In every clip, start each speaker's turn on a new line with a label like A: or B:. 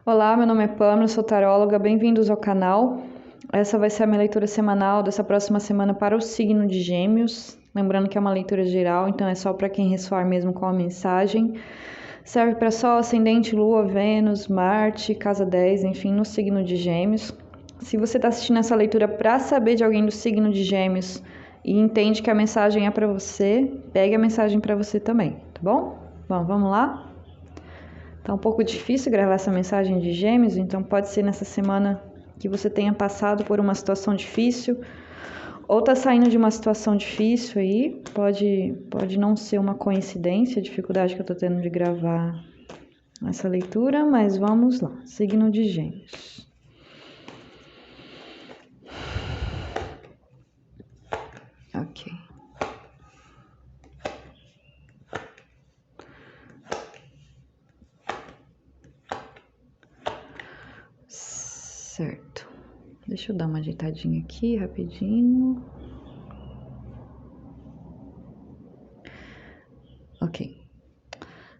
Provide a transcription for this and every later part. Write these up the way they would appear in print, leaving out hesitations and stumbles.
A: Olá, meu nome é Pamela, sou taróloga, bem-vindos ao canal. Essa vai ser a minha leitura semanal dessa próxima semana para o signo de Gêmeos. Lembrando que é uma leitura geral, então é só para quem ressoar mesmo com a mensagem. Serve para Sol, Ascendente, Lua, Vênus, Marte, Casa 10, enfim, no signo de Gêmeos. Se você está assistindo essa leitura para saber de alguém do signo de Gêmeos e entende que a mensagem é para você, pegue a mensagem para você também, tá bom? Bom, vamos lá? Tá um pouco difícil gravar essa mensagem de Gêmeos, então pode ser nessa semana que você tenha passado por uma situação difícil ou tá saindo de uma situação difícil aí. Pode não ser uma coincidência a dificuldade que eu tô tendo de gravar essa leitura, mas vamos lá. Signo de Gêmeos. Ok. Certo. Deixa eu dar uma ajeitadinha aqui, rapidinho. Ok.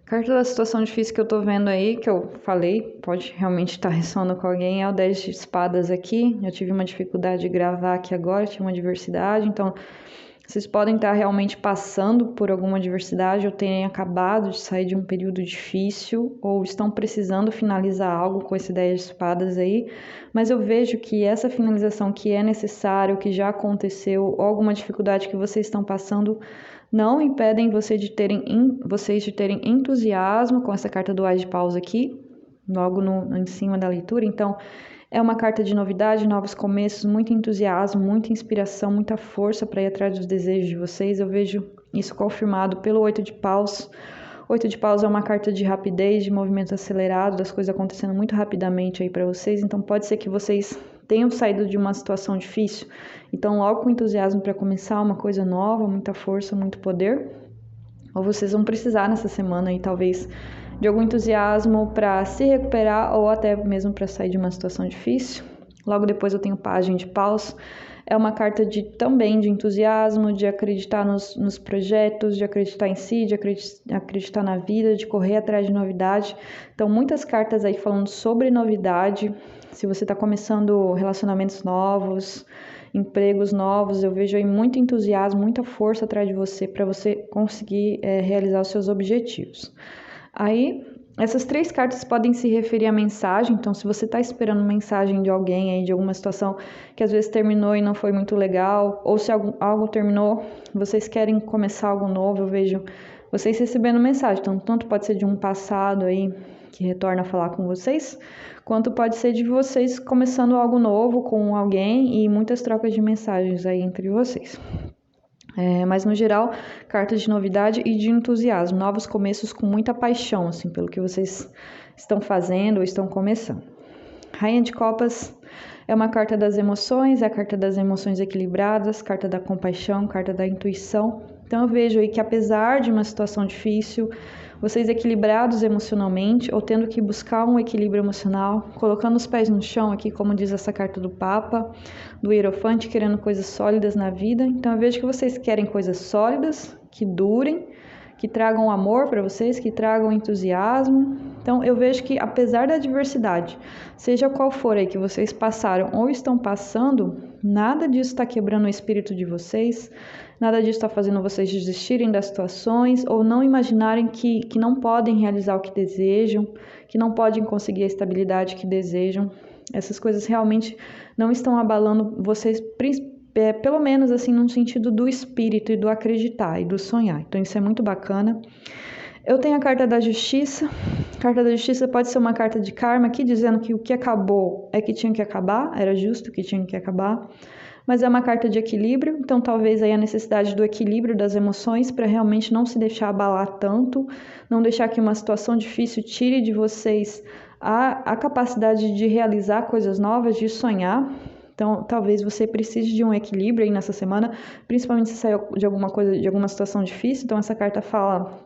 A: Carta da situação difícil que eu tô vendo aí, que eu falei, pode realmente estar ressoando com alguém, é o 10 de espadas aqui. Eu tive uma dificuldade de gravar aqui agora, tinha uma diversidade, então vocês podem estar realmente passando por alguma adversidade ou terem acabado de sair de um período difícil ou estão precisando finalizar algo com esse 10 de espadas aí, mas eu vejo que essa finalização que é necessária, que já aconteceu, ou alguma dificuldade que vocês estão passando, não impedem vocês de terem entusiasmo com essa carta do Ás de Paus aqui, logo em cima da leitura. Então, é uma carta de novidade, novos começos, muito entusiasmo, muita inspiração, muita força para ir atrás dos desejos de vocês. Eu vejo isso confirmado pelo 8 de Paus. 8 de Paus é uma carta de rapidez, de movimento acelerado, das coisas acontecendo muito rapidamente aí para vocês. Então, pode ser que vocês tenham saído de uma situação difícil. Então, logo com entusiasmo para começar uma coisa nova, muita força, muito poder. Ou vocês vão precisar nessa semana aí, talvez, de algum entusiasmo para se recuperar ou até mesmo para sair de uma situação difícil. Logo depois eu tenho Pajem de Paus. É uma carta também de entusiasmo, de acreditar nos projetos, de acreditar em si, de acreditar na vida, de correr atrás de novidade. Então, muitas cartas aí falando sobre novidade. Se você está começando relacionamentos novos, empregos novos, eu vejo aí muito entusiasmo, muita força atrás de você para você conseguir realizar os seus objetivos. Aí, essas 3 cartas podem se referir à mensagem, então se você está esperando mensagem de alguém aí, de alguma situação que às vezes terminou e não foi muito legal, ou se algo terminou, vocês querem começar algo novo, eu vejo vocês recebendo mensagem, então tanto pode ser de um passado aí que retorna a falar com vocês, quanto pode ser de vocês começando algo novo com alguém e muitas trocas de mensagens aí entre vocês. Mas no geral, cartas de novidade e de entusiasmo, novos começos com muita paixão, assim, pelo que vocês estão fazendo ou estão começando. Rainha de Copas é uma carta das emoções, é a carta das emoções equilibradas, carta da compaixão, carta da intuição. Então eu vejo aí que apesar de uma situação difícil, vocês equilibrados emocionalmente ou tendo que buscar um equilíbrio emocional, colocando os pés no chão aqui, como diz essa carta do Papa, do Hierofante, querendo coisas sólidas na vida. Então eu vejo que vocês querem coisas sólidas, que durem, que tragam amor para vocês, que tragam entusiasmo. Então eu vejo que apesar da adversidade, seja qual for aí que vocês passaram ou estão passando, nada disso está quebrando o espírito de vocês, nada disso está fazendo vocês desistirem das situações ou não imaginarem que não podem realizar o que desejam, que não podem conseguir a estabilidade que desejam. Essas coisas realmente não estão abalando vocês, pelo menos assim no sentido do espírito e do acreditar e do sonhar. Então isso é muito bacana. Eu tenho a carta da justiça. A carta da justiça pode ser uma carta de karma aqui dizendo que o que acabou é que tinha que acabar, era justo que tinha que acabar. Mas é uma carta de equilíbrio, então talvez aí a necessidade do equilíbrio das emoções para realmente não se deixar abalar tanto, não deixar que uma situação difícil tire de vocês a capacidade de realizar coisas novas, de sonhar. Então, talvez você precise de um equilíbrio aí nessa semana, principalmente se saiu de alguma coisa, de alguma situação difícil. Então, essa carta fala: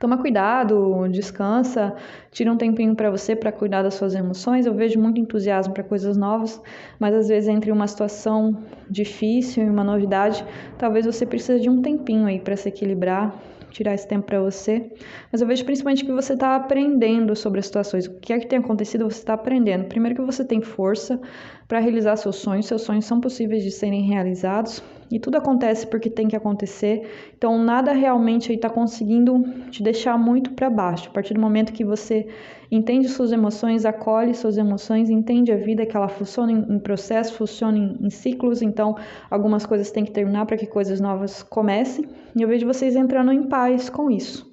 A: toma cuidado, descansa, tira um tempinho para você para cuidar das suas emoções. Eu vejo muito entusiasmo para coisas novas, mas às vezes entre uma situação difícil e uma novidade, talvez você precise de um tempinho aí para se equilibrar, tirar esse tempo para você, mas eu vejo principalmente que você está aprendendo sobre as situações. O que é que tem acontecido, você está aprendendo. Primeiro que você tem força para realizar seus sonhos são possíveis de serem realizados, e tudo acontece porque tem que acontecer, então nada realmente aí está conseguindo te deixar muito para baixo. A partir do momento que você entende suas emoções, acolhe suas emoções, entende a vida, que ela funciona em processo, funciona em ciclos, então algumas coisas têm que terminar para que coisas novas comecem, e eu vejo vocês entrando em paz com isso.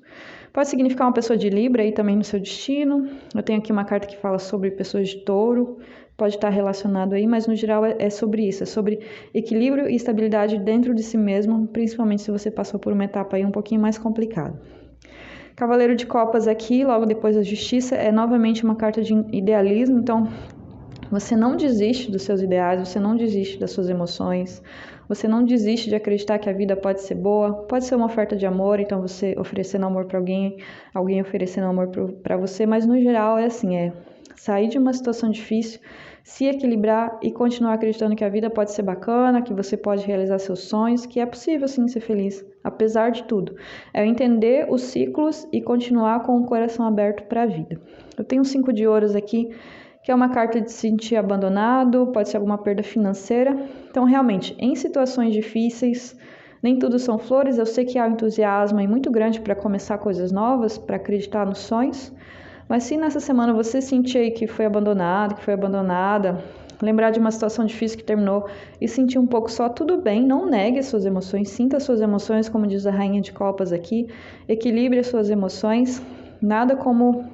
A: Pode significar uma pessoa de Libra aí também no seu destino. Eu tenho aqui uma carta que fala sobre pessoas de Touro, pode estar relacionado aí, mas no geral é sobre isso, é sobre equilíbrio e estabilidade dentro de si mesmo, principalmente se você passou por uma etapa aí um pouquinho mais complicada. Cavaleiro de Copas aqui, logo depois da Justiça, é novamente uma carta de idealismo, então você não desiste dos seus ideais, você não desiste das suas emoções, você não desiste de acreditar que a vida pode ser boa, pode ser uma oferta de amor, então você oferecendo amor para alguém, alguém oferecendo amor para você, mas no geral é assim, é sair de uma situação difícil, se equilibrar e continuar acreditando que a vida pode ser bacana, que você pode realizar seus sonhos, que é possível sim ser feliz, apesar de tudo. É entender os ciclos e continuar com o coração aberto para a vida. Eu tenho 5 de ouros aqui, que é uma carta de se sentir abandonado, pode ser alguma perda financeira. Então, realmente, em situações difíceis, nem tudo são flores, eu sei que há um entusiasmo muito grande para começar coisas novas, para acreditar nos sonhos, mas se nessa semana você sentir aí que foi abandonado, que foi abandonada, lembrar de uma situação difícil que terminou e sentir um pouco só, tudo bem, não negue as suas emoções, sinta as suas emoções, como diz a Rainha de Copas aqui, equilibre as suas emoções, nada como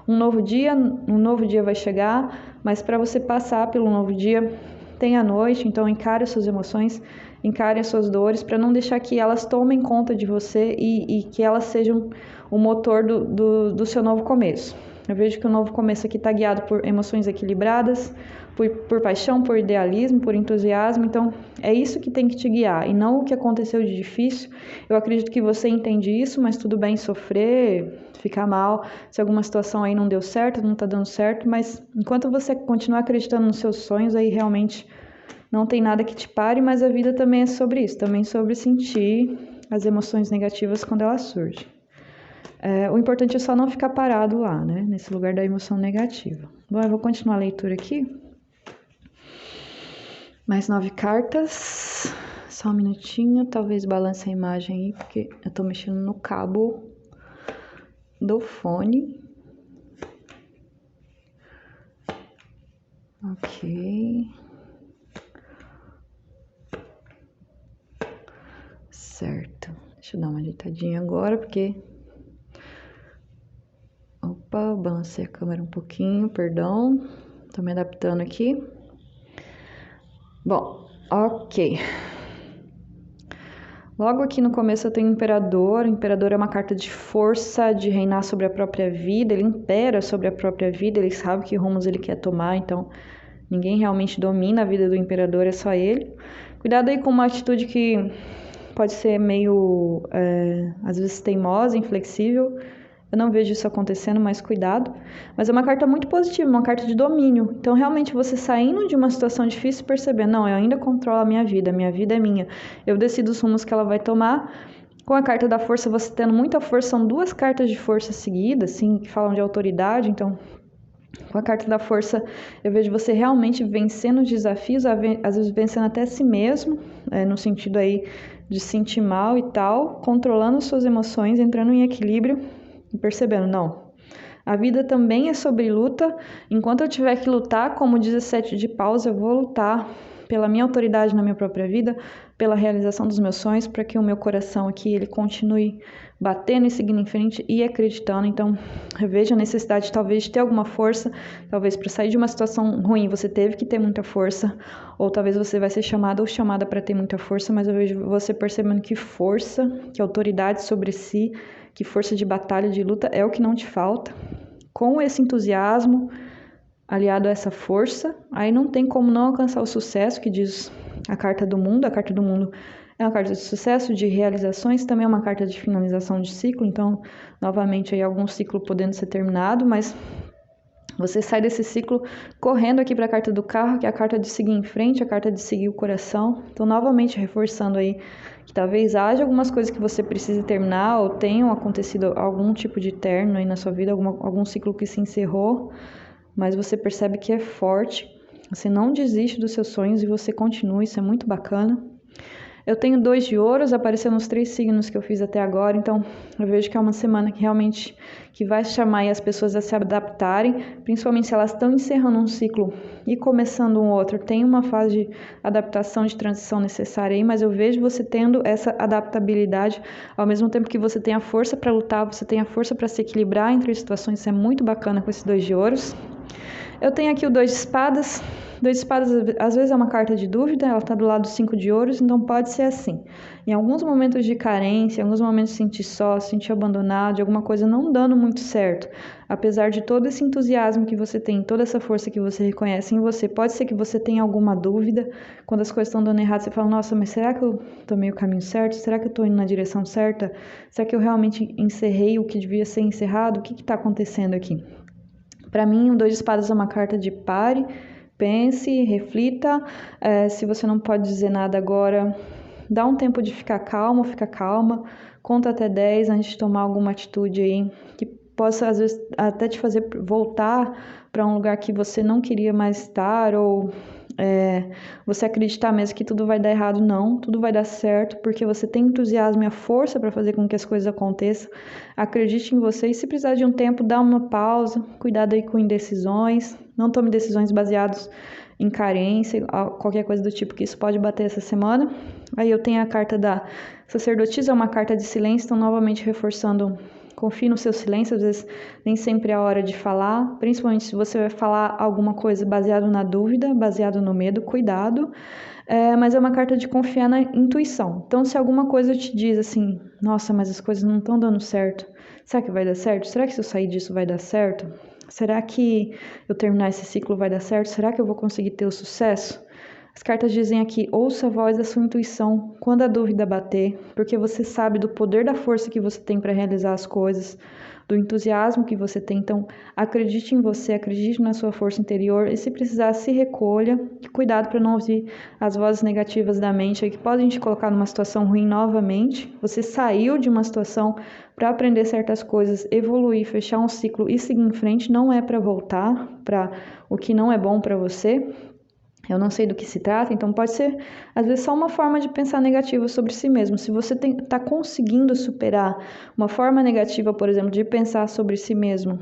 A: um novo dia vai chegar, mas para você passar pelo novo dia, tem a noite, então encare as suas emoções, encare as suas dores, para não deixar que elas tomem conta de você e que elas sejam o motor do seu novo começo. Eu vejo que o novo começo aqui está guiado por emoções equilibradas, por paixão, por idealismo, por entusiasmo. Então, é isso que tem que te guiar e não o que aconteceu de difícil. Eu acredito que você entende isso, mas tudo bem sofrer, ficar mal, se alguma situação aí não deu certo, não está dando certo, mas enquanto você continuar acreditando nos seus sonhos, aí realmente não tem nada que te pare, mas a vida também é sobre isso, também sobre sentir as emoções negativas quando elas surgem. O importante é só não ficar parado lá, né? Nesse lugar da emoção negativa. Bom, eu vou continuar a leitura aqui. Mais 9 cartas. Só um minutinho. Talvez balance a imagem aí, porque eu tô mexendo no cabo do fone. Ok. Certo. Deixa eu dar uma ajeitadinha agora, porque... Opa, balancei a câmera um pouquinho, perdão. Tô me adaptando aqui. Bom, ok. Logo aqui no começo eu tenho o Imperador. O Imperador é uma carta de força, de reinar sobre a própria vida. Ele impera sobre a própria vida, ele sabe que rumos ele quer tomar, então ninguém realmente domina a vida do Imperador, é só ele. Cuidado aí com uma atitude que pode ser meio, às vezes, teimosa, inflexível. Eu não vejo isso acontecendo, mas cuidado. Mas é uma carta muito positiva, uma carta de domínio. Então, realmente, você saindo de uma situação difícil, perceber, não, eu ainda controlo a minha vida é minha. Eu decido os rumos que ela vai tomar. Com a carta da força, você tendo muita força, são 2 cartas de força seguidas, assim, que falam de autoridade. Então, com a carta da força, eu vejo você realmente vencendo os desafios, às vezes vencendo até si mesmo, no sentido aí de se sentir mal e tal, controlando suas emoções, entrando em equilíbrio, e percebendo, não, a vida também é sobre luta, enquanto eu tiver que lutar, como 17 de paus, eu vou lutar pela minha autoridade na minha própria vida, pela realização dos meus sonhos, para que o meu coração aqui, ele continue batendo e seguindo em frente e acreditando. Então, eu vejo a necessidade talvez de ter alguma força, talvez para sair de uma situação ruim você teve que ter muita força, ou talvez você vai ser chamado ou chamada para ter muita força, mas eu vejo você percebendo que força, que autoridade sobre si, que força de batalha, de luta é o que não te falta. Com esse entusiasmo, aliado a essa força, aí não tem como não alcançar o sucesso, que diz a carta do mundo. A carta do mundo é uma carta de sucesso, de realizações, também é uma carta de finalização de ciclo, então, novamente, aí algum ciclo podendo ser terminado, mas Você sai desse ciclo correndo aqui para a carta do carro, que é a carta de seguir em frente, a carta de seguir o coração. Então, novamente reforçando aí que talvez haja algumas coisas que você precise terminar ou tenham acontecido algum tipo de término aí na sua vida, algum ciclo que se encerrou, mas você percebe que é forte, você não desiste dos seus sonhos e você continua, isso é muito bacana. Eu tenho 2 de ouros, aparecendo nos 3 signos que eu fiz até agora, então eu vejo que é uma semana que realmente que vai chamar as pessoas a se adaptarem, principalmente se elas estão encerrando um ciclo e começando um outro. Tem uma fase de adaptação, de transição necessária aí, mas eu vejo você tendo essa adaptabilidade, ao mesmo tempo que você tem a força para lutar, você tem a força para se equilibrar entre situações, isso é muito bacana com esses 2 de ouros. Eu tenho aqui o 2 de espadas. 2 de espadas, às vezes, é uma carta de dúvida, ela está do lado do 5 de ouros, então pode ser assim. Em alguns momentos de carência, em alguns momentos de sentir só, sentir abandonado, de alguma coisa não dando muito certo, apesar de todo esse entusiasmo que você tem, toda essa força que você reconhece em você, pode ser que você tenha alguma dúvida, quando as coisas estão dando errado, você fala, nossa, mas será que eu tomei o caminho certo? Será que eu estou indo na direção certa? Será que eu realmente encerrei o que devia ser encerrado? O que está acontecendo aqui? Para mim, o 2 de espadas é uma carta de pare, pense, reflita. Se você não pode dizer nada agora, dá um tempo de ficar calmo, fica calma. Conta até 10 antes de tomar alguma atitude aí que possa, às vezes, até te fazer voltar para um lugar que você não queria mais estar ou você acreditar mesmo que tudo vai dar errado. Não, tudo vai dar certo, porque você tem entusiasmo e a força para fazer com que as coisas aconteçam. Acredite em você e se precisar de um tempo, dá uma pausa, cuidado aí com indecisões, não tome decisões baseadas em carência, qualquer coisa do tipo, que isso pode bater essa semana. Aí eu tenho a carta da sacerdotisa, é uma carta de silêncio, então novamente reforçando, confie no seu silêncio, às vezes nem sempre é a hora de falar, principalmente se você vai falar alguma coisa baseado na dúvida, baseado no medo, cuidado. Mas é uma carta de confiar na intuição. Então, se alguma coisa te diz assim, nossa, mas as coisas não estão dando certo, será que vai dar certo? Será que se eu sair disso vai dar certo? Será que eu terminar esse ciclo vai dar certo? Será que eu vou conseguir ter o sucesso? As cartas dizem aqui, ouça a voz da sua intuição quando a dúvida bater, porque você sabe do poder da força que você tem para realizar as coisas, do entusiasmo que você tem. Então, acredite em você, acredite na sua força interior e se precisar, se recolha. Cuidado para não ouvir as vozes negativas da mente que podem te colocar numa situação ruim novamente. Você saiu de uma situação para aprender certas coisas, evoluir, fechar um ciclo e seguir em frente. Não é para voltar para o que não é bom para você. Eu não sei do que se trata, então pode ser, às vezes, só uma forma de pensar negativa sobre si mesmo. Se você está conseguindo superar uma forma negativa, por exemplo, de pensar sobre si mesmo,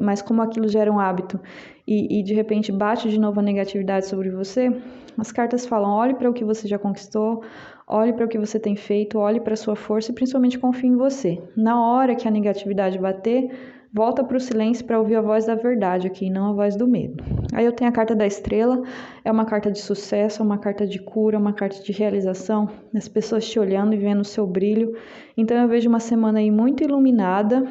A: mas como aquilo gera um hábito e de repente bate de novo a negatividade sobre você, as cartas falam, olhe para o que você já conquistou, olhe para o que você tem feito, olhe para a sua força e principalmente confie em você. Na hora que a negatividade bater, volta para o silêncio para ouvir a voz da verdade aqui, não a voz do medo. Aí eu tenho a carta da estrela, é uma carta de sucesso, é uma carta de cura, uma carta de realização, as pessoas te olhando e vendo o seu brilho. Então eu vejo uma semana aí muito iluminada,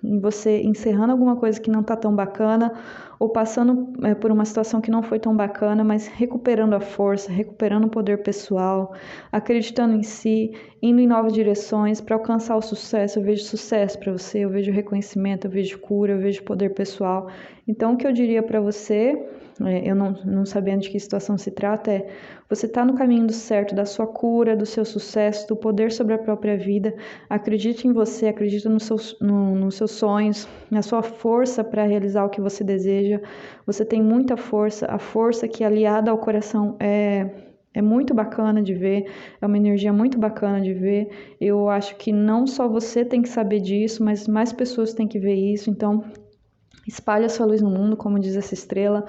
A: em você encerrando alguma coisa que não está tão bacana, ou passando por uma situação que não foi tão bacana, mas recuperando a força, recuperando o poder pessoal, acreditando em si, indo em novas direções para alcançar o sucesso. Eu vejo sucesso para você, eu vejo reconhecimento, eu vejo cura, eu vejo poder pessoal. Então, o que eu diria para você, eu não sabendo de que situação se trata, é você está no caminho certo da sua cura, do seu sucesso, do poder sobre a própria vida. Acredite em você, acredite nos seus sonhos, na sua força para realizar o que você deseja. Você tem muita força, a força que aliada ao coração é muito bacana de ver, é uma energia muito bacana de ver. Eu acho que não só você tem que saber disso, mas mais pessoas têm que ver isso. Então, espalhe a sua luz no mundo, como diz essa estrela.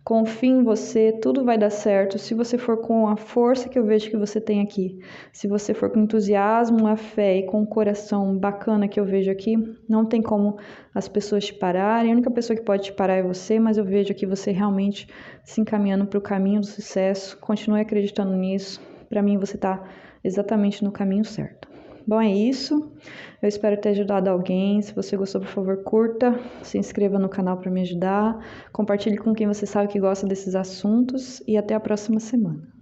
A: Confie em você, tudo vai dar certo. Se você for com a força que eu vejo que você tem aqui, se você for com entusiasmo, a fé e com o coração bacana que eu vejo aqui, não tem como as pessoas te pararem. A única pessoa que pode te parar é você, mas eu vejo aqui você realmente se encaminhando para o caminho do sucesso. Continue acreditando nisso. Para mim, você está exatamente no caminho certo. Bom, é isso. Eu espero ter ajudado alguém. Se você gostou, por favor, curta, se inscreva no canal para me ajudar, compartilhe com quem você sabe que gosta desses assuntos e até a próxima semana.